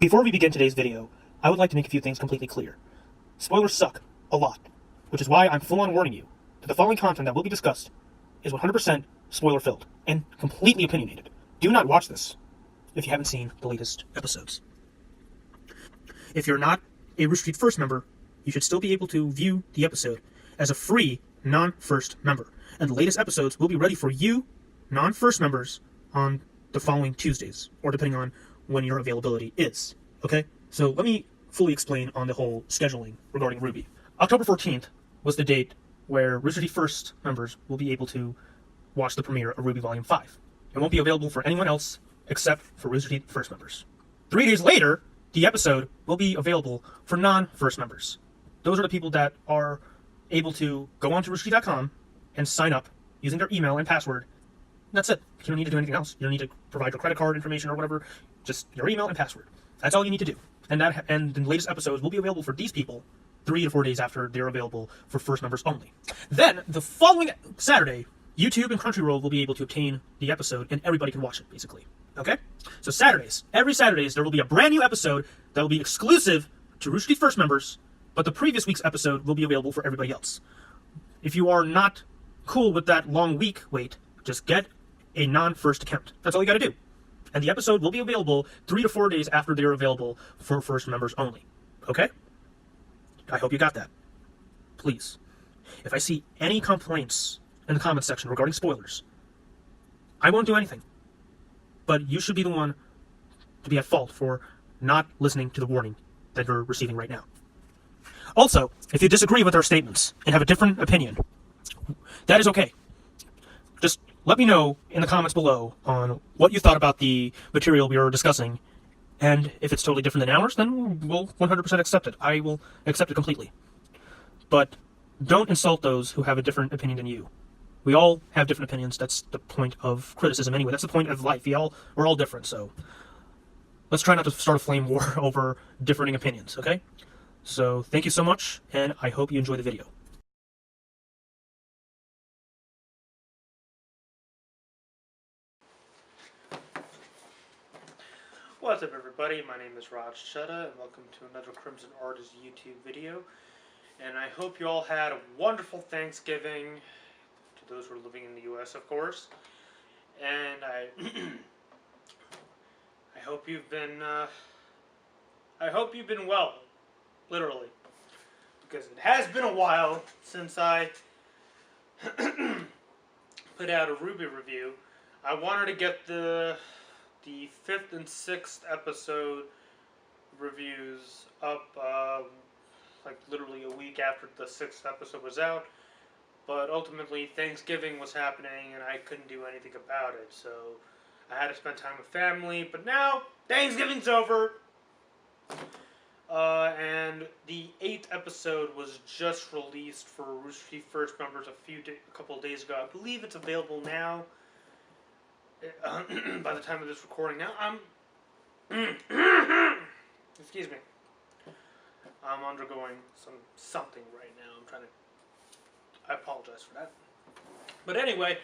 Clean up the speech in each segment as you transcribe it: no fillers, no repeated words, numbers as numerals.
Before we begin today's video, I would like to make a few things completely clear. Spoilers suck. A lot. Which is why I'm full-on warning you that the following content that will be discussed is 100% spoiler-filled and completely opinionated. Do not watch this if you haven't seen the latest episodes. If you're not a Rooster Teeth First member, you should still be able to view the episode as a free non-first member. And the latest episodes will be ready for you, non-first members, on the following Tuesdays, or depending on when your availability is. Okay? So let me fully explain on the whole scheduling regarding RWBY. October 14th was the date where Rooster Teeth First members will be able to watch the premiere of RWBY Volume 5. It won't be available for anyone else except for Rooster Teeth First members. 3 days later, the episode will be available for non-first members. Those are the people that are able to go onto roosterteeth.com and sign up using their email and password. That's it. You don't need to do anything else. You don't need to provide your credit card information or whatever. Just your email and password. That's all you need to do. And the latest episodes will be available for these people 3 to 4 days after they're available for first members only. Then, the following Saturday, YouTube and Crunchyroll will be able to obtain the episode and everybody can watch it, basically. Okay? So Saturdays, every Saturdays, there will be a brand new episode that will be exclusive to Rooster Teeth First members, but the previous week's episode will be available for everybody else. If you are not cool with that long week wait, just get a non-first account. That's all you gotta do. And the episode will be available 3 to 4 days after they're available for first members only. Okay? I hope you got that. Please. If I see any complaints in the comments section regarding spoilers, I won't do anything. But you should be the one to be at fault for not listening to the warning that you're receiving right now. Also, if you disagree with our statements and have a different opinion, that is okay. Just let me know in the comments below on what you thought about the material we were discussing, and if it's totally different than ours, then we'll 100% accept it. I will accept it completely. But don't insult those who have a different opinion than you. We all have different opinions. That's the point of criticism anyway. That's the point of life. We're all different, so let's try not to start a flame war over differing opinions, okay? So thank you so much, and I hope you enjoy the video. What's up, everybody? My name is Raj Chutta, and welcome to another Crimson Artist YouTube video. And I hope you all had a wonderful Thanksgiving, to those who are living in the U.S., of course. And I hope you've been well, literally, because it has been a while since I put out a RWBY review. I wanted to get the 5th and 6th episode reviews up like literally a week after the 6th episode was out, but ultimately Thanksgiving was happening and I couldn't do anything about it, so I had to spend time with family. But now Thanksgiving's over, and the 8th episode was just released for Rooster Teeth First members a couple of days ago. I believe it's available now. By the time of this recording, now excuse me, I'm undergoing something right now. I apologize for that. But anyway,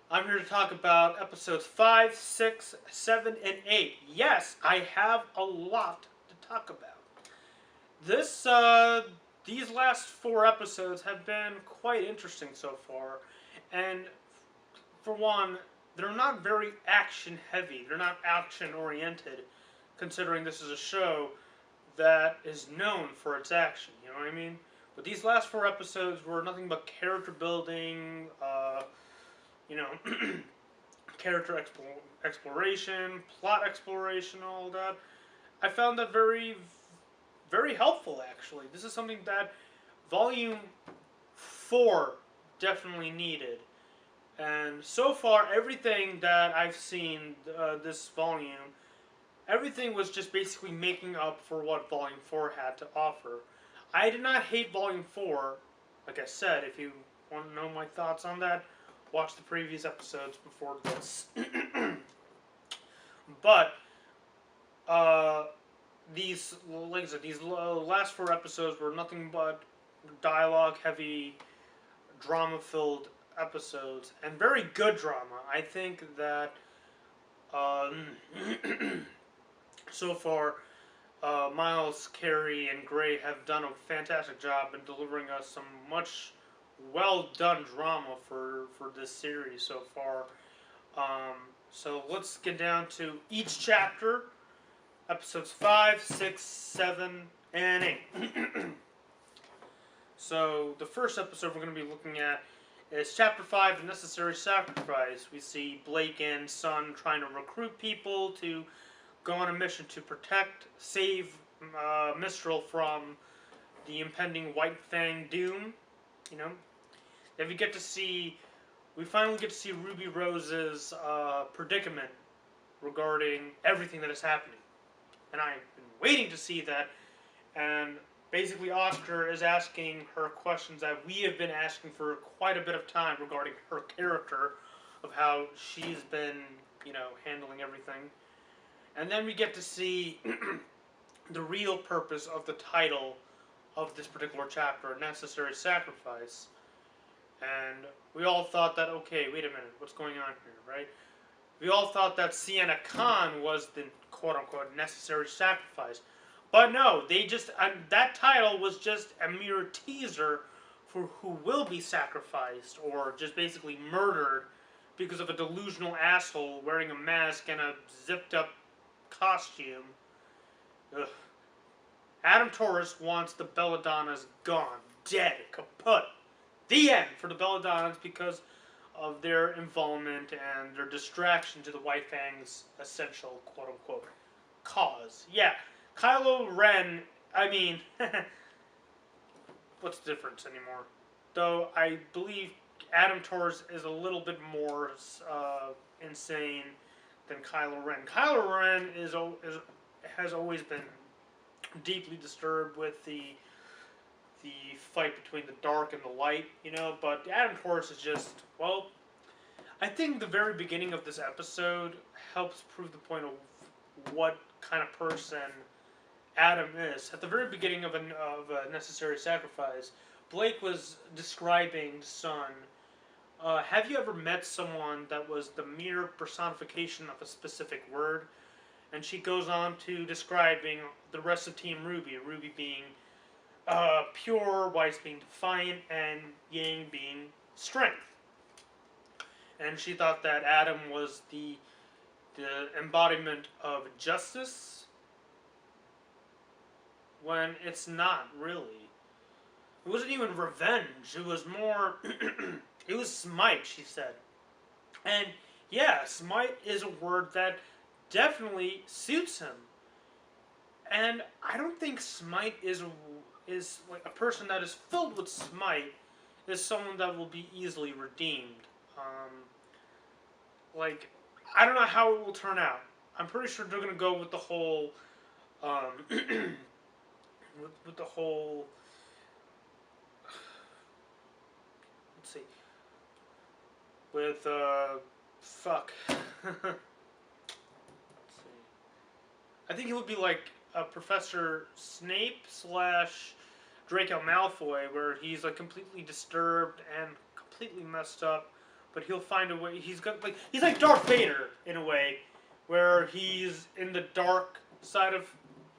I'm here to talk about episodes 5, 6, 7, and 8. Yes, I have a lot to talk about. These last 4 episodes have been quite interesting so far, and for one, they're not very action-heavy. They're not action-oriented, considering this is a show that is known for its action, you know what I mean? But these last 4 episodes were nothing but character building, character exploration, plot exploration, all that. I found that very, very helpful, actually. This is something that Volume 4 definitely needed. And so far, everything that I've seen this volume, everything was just basically making up for what Volume 4 had to offer. I did not hate Volume 4. Like I said, if you want to know my thoughts on that, watch the previous episodes before this. But these last 4 episodes were nothing but dialogue-heavy, drama-filled episodes, and very good drama. I think that so far Miles, Carey, and Gray have done a fantastic job in delivering us some much well done drama for this series so far. Um, so let's get down to each chapter, episodes 5, 6, 7, and 8. So the first episode we're going to be looking at is Chapter 5, The Necessary Sacrifice. We see Blake and Sun trying to recruit people to go on a mission to save Mistral from the impending White Fang doom. You know, then we finally get to see Ruby Rose's predicament regarding everything that is happening, and I've been waiting to see that. And basically, Oscar is asking her questions that we have been asking for quite a bit of time regarding her character, of how she's been, handling everything. And then we get to see the real purpose of the title of this particular chapter, Necessary Sacrifice. And we all thought that, okay, wait a minute, what's going on here, right? We all thought that Sienna Khan was the quote-unquote necessary sacrifice. But no, that title was just a mere teaser for who will be sacrificed, or just basically murdered, because of a delusional asshole wearing a mask and a zipped up costume. Ugh. Adam Torres wants the Belladonnas gone, dead, kaput. The end for the Belladonnas because of their involvement and their distraction to the White Fang's essential quote-unquote cause. Yeah, Kylo Ren, I mean, what's the difference anymore? Though I believe Adam Torres is a little bit more insane than Kylo Ren. Kylo Ren has always been deeply disturbed with the fight between the dark and the light, but Adam Torres is just, well, I think the very beginning of this episode helps prove the point of what kind of person Adam is. At the very beginning of a Necessary Sacrifice, Blake was describing Sun. Have you ever met someone that was the mere personification of a specific word? And she goes on to describing the rest of Team RWBY. RWBY being pure, Weiss being defiant, and Yang being strength. And she thought that Adam was the embodiment of justice, when it's not really. It wasn't even revenge. It was more. It was smite, she said. And yeah, smite is a word that definitely suits him. And I don't think smite is like a person that is filled with smite is someone that will be easily redeemed. I don't know how it will turn out. I'm pretty sure they're gonna go with the whole, with the whole. Let's see. With fuck. Let's see. I think it would be like Professor Snape / Draco Malfoy, where he's like completely disturbed and completely messed up, but he'll find a way. He's like Darth Vader in a way, where he's in the dark side of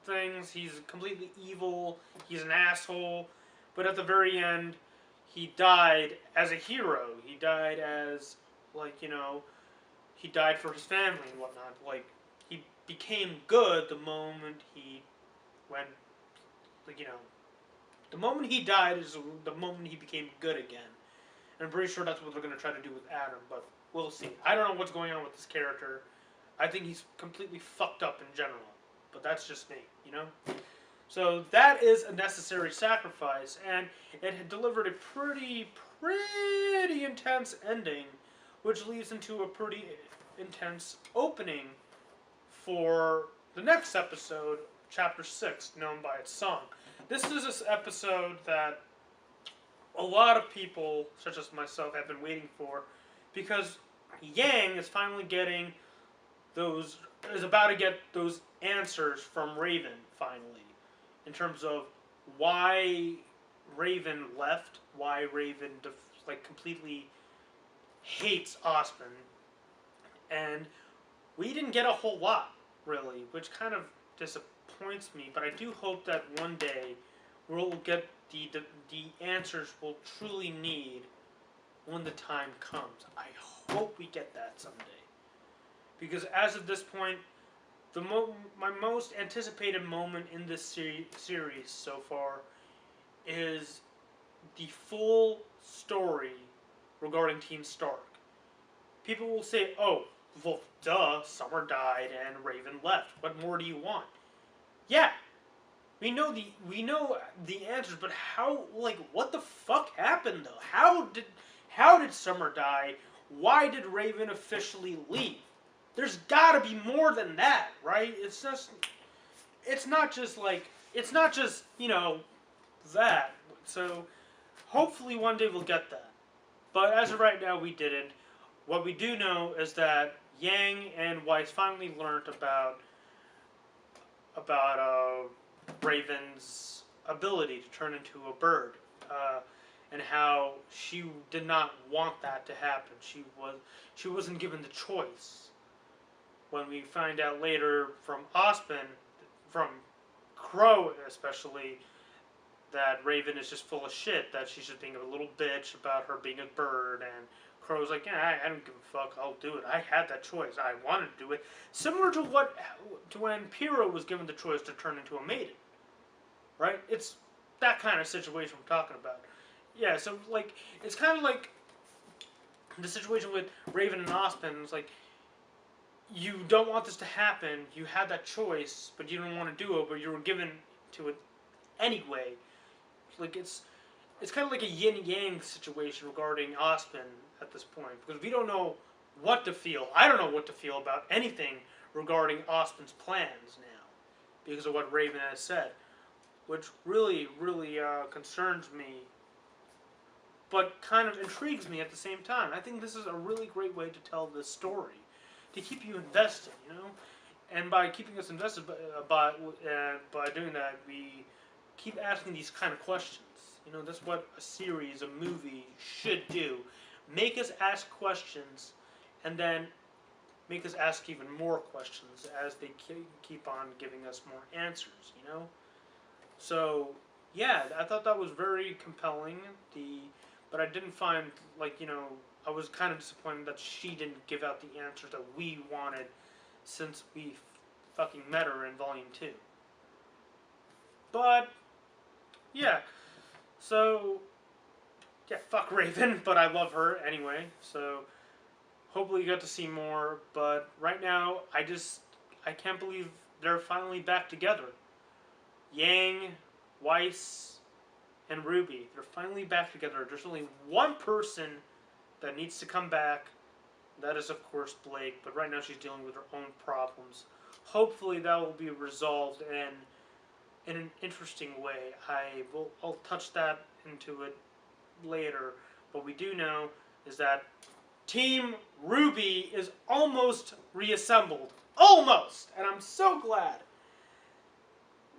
things. He's completely evil. He's an asshole, but at the very end, he died as a hero. He died as he died for his family and whatnot. Like, he became good the moment he went. The moment he died is the moment he became good again. And I'm pretty sure that's what they're going to try to do with Adam, but we'll see. I don't know what's going on with this character. I think he's completely fucked up in general, but that's just me, So that is a necessary sacrifice, and it had delivered a pretty intense ending, which leads into a pretty intense opening for the next episode, Chapter 6, known by its song. This is this episode that a lot of people, such as myself, have been waiting for, because Yang is finally is about to get those answers from Raven, finally, in terms of why Raven left, why Raven completely hates Osman, and we didn't get a whole lot, really, which kind of disappoints me, but I do hope that one day we'll get the answers we'll truly need when the time comes. I hope we get that someday. Because as of this point, my most anticipated moment in this series so far is the full story regarding Team Stark. People will say, "Oh, well, duh, Summer died and Raven left. What more do you want?" Yeah, we know the answers, but how? Like, what the fuck happened though? How did Summer die? Why did Raven officially leave? There's gotta be more than that, right? It's not just that. So hopefully one day we'll get that. But as of right now, we didn't. What we do know is that Yang and Weiss finally learned about Raven's ability to turn into a bird, and how she did not want that to happen. She wasn't given the choice. When we find out later from Ospen, from Crow especially, that Raven is just full of shit, that she's just being a little bitch about her being a bird, and Crow's like, yeah, I don't give a fuck, I'll do it. I had that choice. I wanted to do it. Similar to when Pyrrha was given the choice to turn into a maiden. Right? It's that kind of situation we're talking about. Yeah, so, like, it's kind of like the situation with Raven and Ospen. It's like, you don't want this to happen, you had that choice, but you don't want to do it, but you were given to it anyway. Like, it's kind of like a yin-yang situation regarding Ospen at this point, because we don't know what to feel. I don't know what to feel about anything regarding Ospen's plans now, because of what Raven has said, which really, really concerns me, but kind of intrigues me at the same time. I think this is a really great way to tell this story, to keep you invested, you know? And by keeping us invested, by doing that, we keep asking these kind of questions. You know, that's what a series, a movie should do. Make us ask questions, and then make us ask even more questions as they keep on giving us more answers, you know? So, yeah, I thought that was very compelling. But I didn't find, like, you know, I was kind of disappointed that she didn't give out the answers that we wanted since we fucking met her in Volume 2. But, yeah. So, yeah, fuck Raven, but I love her anyway. So, hopefully you get to see more. But right now, I can't believe they're finally back together. Yang, Weiss, and RWBY, they're finally back together. There's only one person that needs to come back. That is, of course, Blake. But right now she's dealing with her own problems. Hopefully that will be resolved in an interesting way. I'll touch that into it later. What we do know is that Team RWBY is almost reassembled. Almost! And I'm so glad.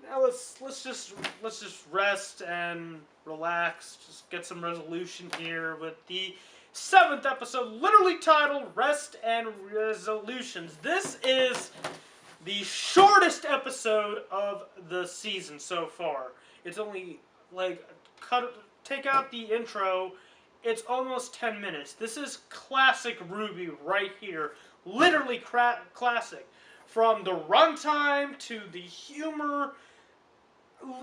Now let's just rest and relax. Just get some resolution here with the 7th episode, literally titled Rest and Resolutions. This is the shortest episode of the season so far. It's only, like, take out the intro, it's almost 10 minutes. This is classic RWBY right here. Literally classic. From the runtime to the humor,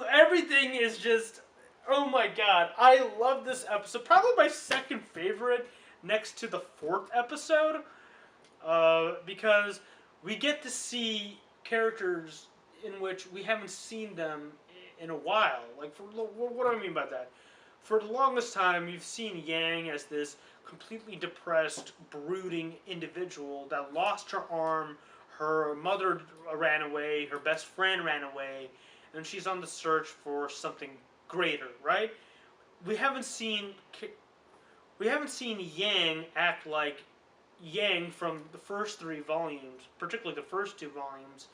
everything is just, oh my god. I love this episode. Probably my second favorite next to the 4th episode. Because we get to see characters in which we haven't seen them in a while. Like, what do I mean by that? For the longest time, we've seen Yang as this completely depressed, brooding individual that lost her arm, her mother ran away, her best friend ran away, and she's on the search for something greater, right? We haven't seen Yang act like Yang from the first 3 volumes, particularly the first 2 volumes,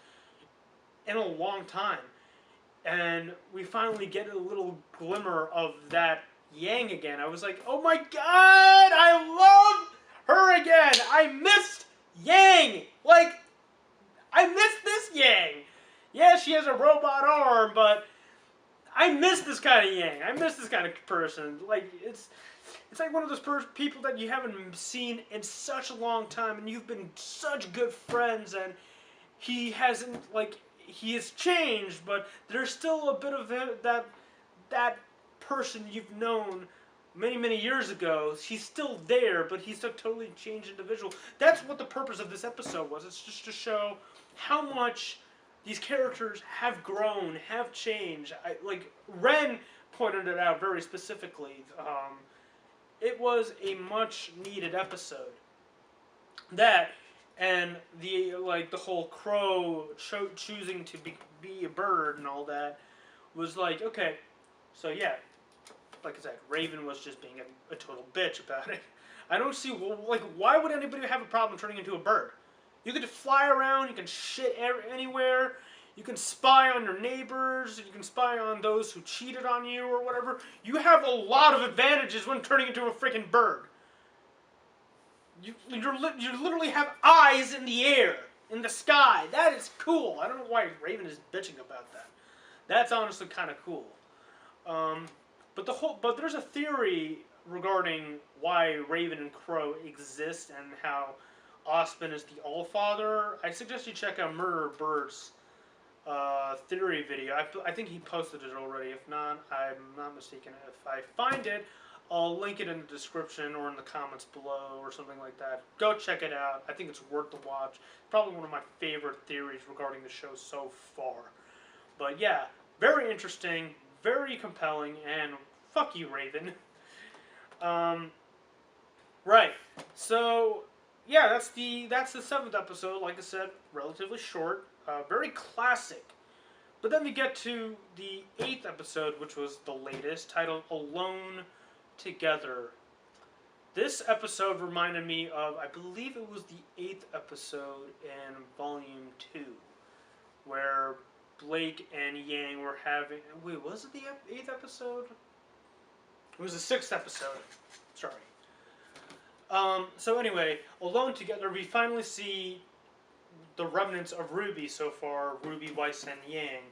in a long time. And we finally get a little glimmer of that Yang again. I was like, oh my god, I love her again. I missed Yang. Like, I missed this Yang. Yeah, she has a robot arm, but I miss this kind of Yang. I miss this kind of person. Like it's like one of those people that you haven't seen in such a long time, and you've been such good friends, and he hasn't he has changed, but there's still a bit of that person you've known many years ago. He's still there, but he's a totally changed individual. That's what the purpose of this episode was. It's just to show how much these characters have grown, have changed. Like Ren pointed it out very specifically. It was a much needed episode. That and the whole crow choosing to be a bird and all that was like, okay, so yeah, like I said, Raven was just being a total bitch about it. I don't see why would anybody have a problem turning into a bird? You can fly around, you can shit anywhere, you can spy on your neighbors, you can spy on those who cheated on you or whatever. You have a lot of advantages when turning into a freaking bird. You literally have eyes in the air, in the sky. That is cool. I don't know why Raven is bitching about that. That's honestly kind of cool. But there's a theory regarding why Raven and Crow exist and how Osman is the Allfather. I suggest you check out Murder Bird's theory video. I think he posted it already. If not, I'm not mistaken. If I find it, I'll link it in the description or in the comments below or something like that. Go check it out. I think it's worth the watch. Probably one of my favorite theories regarding the show so far. But yeah, very interesting, very compelling, and fuck you, Raven. Right. So yeah, that's the 7th episode. Like I said, relatively short, very classic. But then we get to the 8th episode, which was the latest, titled "Alone Together." This episode reminded me of, I believe it was the 8th episode in Volume 2, where Blake and Yang were having... Wait, was it the 8th episode? It was the 6th episode. Sorry. So anyway, Alone Together, we finally see the remnants of RWBY so far, RWBY, Weiss, and Yang,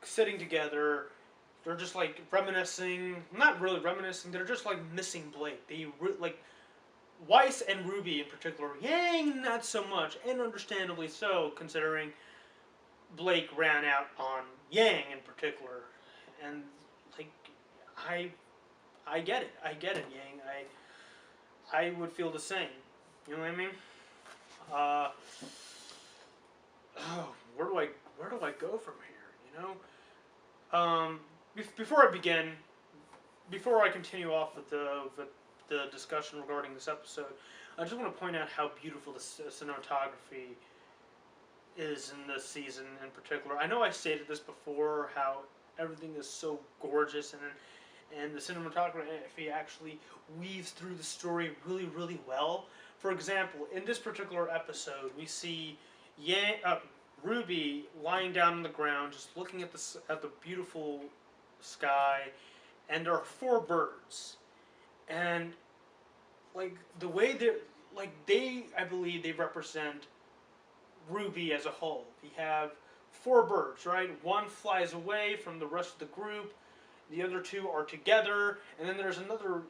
sitting together. They're just like reminiscing, not really reminiscing, they're just like missing Blake. Weiss and RWBY in particular, Yang not so much, and understandably so, considering Blake ran out on Yang in particular. And like, I get it, Yang. I would feel the same. You know what I mean? Where do I go from here? You know. Before I continue off with the discussion regarding this episode, I just want to point out how beautiful the cinematography is in this season in particular. I know I stated this before, how everything is so gorgeous, and the cinematography actually weaves through the story really well. For example, in this particular episode, we see RWBY lying down on the ground, just looking at the beautiful sky, and there are 4 birds, and like the way I believe they represent RWBY as a whole. We have 4 birds, right? One flies away from the rest of the group. The other 2 are together, and then there's another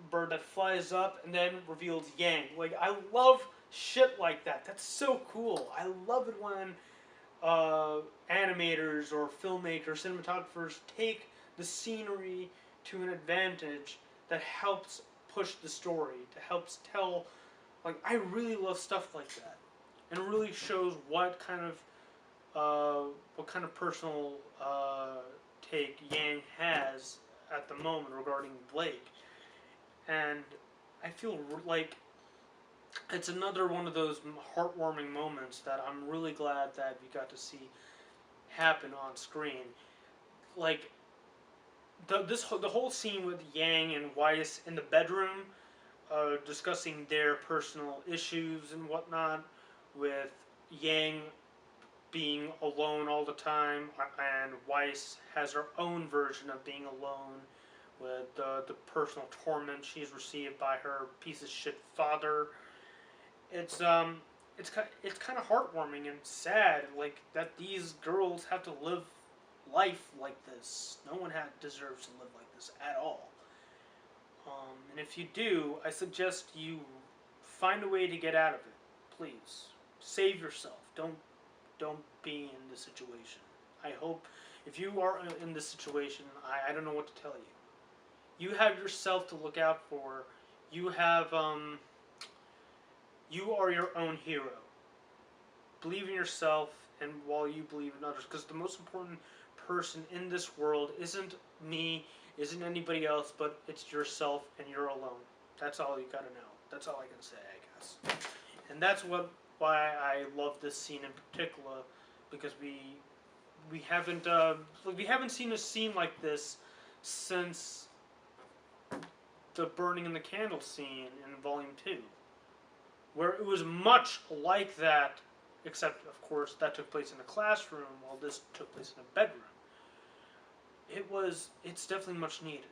bird that flies up and then reveals Yang. Like, I love shit like that. That's so cool. I love it when animators or filmmakers, cinematographers take the scenery to an advantage that helps push the story, to helps tell. Like, I really love stuff like that, and it really shows what kind of personal take Yang has at the moment regarding Blake. And I feel like it's another one of those heartwarming moments that I'm really glad that we got to see happen on screen. Like, the whole scene with Yang and Weiss in the bedroom, discussing their personal issues and whatnot, with Yang being alone all the time, and Weiss has her own version of being alone with the personal torment she's received by her piece of shit father. It's it's kind of heartwarming and sad, like that these girls have to live life like this. No one deserves to live like this at all. And if you do, I suggest you find a way to get out of it. Please save yourself. Don't be in this situation. I hope if you are in this situation, I don't know what to tell you. You have yourself to look out for. You have you are your own hero. Believe in yourself, and while you believe in others, because the most important person in this world isn't me, isn't anybody else, but it's yourself, and you're alone. That's all you gotta know. That's all I can say, I guess. And that's why I love this scene in particular, because we haven't seen a scene like this since the burning in the candle scene in Volume 2, where it was much like that, except of course that took place in a classroom, while this took place in a bedroom. It's definitely much needed.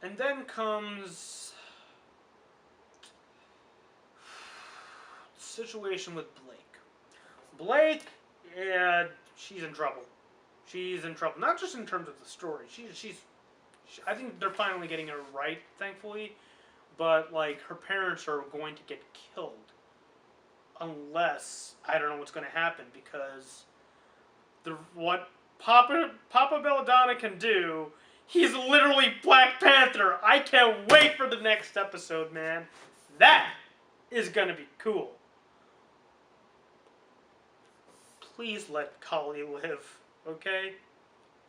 And then comes the situation with Blake. Blake, she's in trouble. She's in trouble, not just in terms of the story. I think they're finally getting her right, thankfully. But like, her parents are going to get killed, unless I don't know what's going to happen, because what Papa Belladonna can do, he's literally Black Panther. I can't wait for the next episode, man. That is going to be cool. Please let Kali live, okay?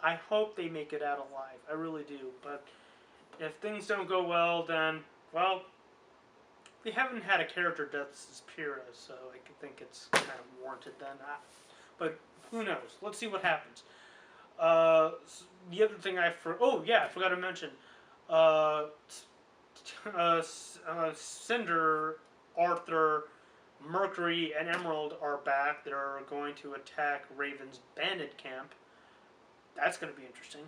I hope they make it out alive. I really do. But if things don't go well, then, well, we haven't had a character death since Pyrrha, so I think it's kind of warranted then. But who knows? Let's see what happens. The other thing I forgot to mention. Cinder, Arthur, Mercury, and Emerald are back. They're going to attack Raven's bandit camp. That's going to be interesting.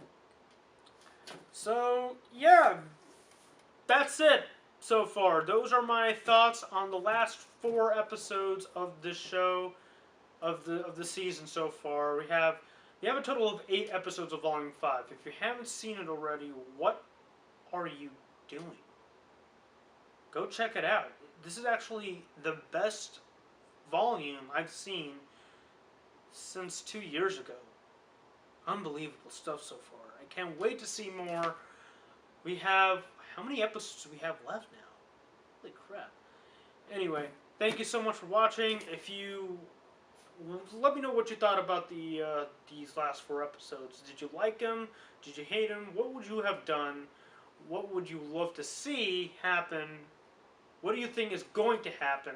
So, yeah, that's it so far. Those are my thoughts on the last 4 episodes of this show, of the season so far. We have a total of 8 episodes of Volume 5. If you haven't seen it already, what are you doing? Go check it out. This is actually the best volume I've seen since 2 years ago. Unbelievable stuff so far. I can't wait to see more. We have... How many episodes do we have left now? Holy crap. Anyway, thank you so much for watching. If you... Let me know what you thought about these last 4 episodes. Did you like them? Did you hate them? What would you have done? What would you love to see happen? What do you think is going to happen?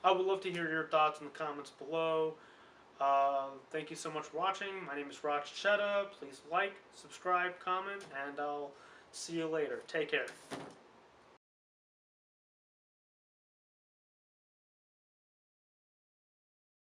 I would love to hear your thoughts in the comments below. Thank you so much for watching. My name is Raj Chetta. Please like, subscribe, comment, and I'll see you later. Take care.